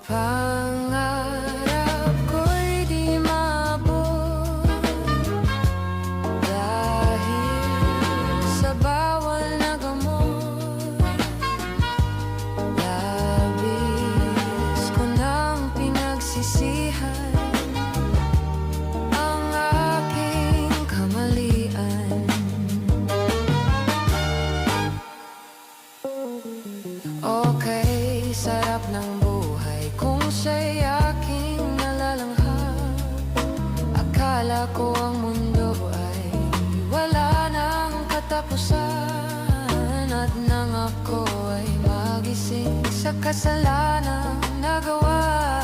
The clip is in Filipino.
Pangarap ko'y di maabot dahil sa bawal na gamot. Labis ko nang pinagsisihan ang aking kamalian. Okay, sarap ng buhay kung siya'y aking nalalanghap. Akala ko ang mundo ay wala nang katapusan, at nang ako ay magising sa kasalanang nagawa.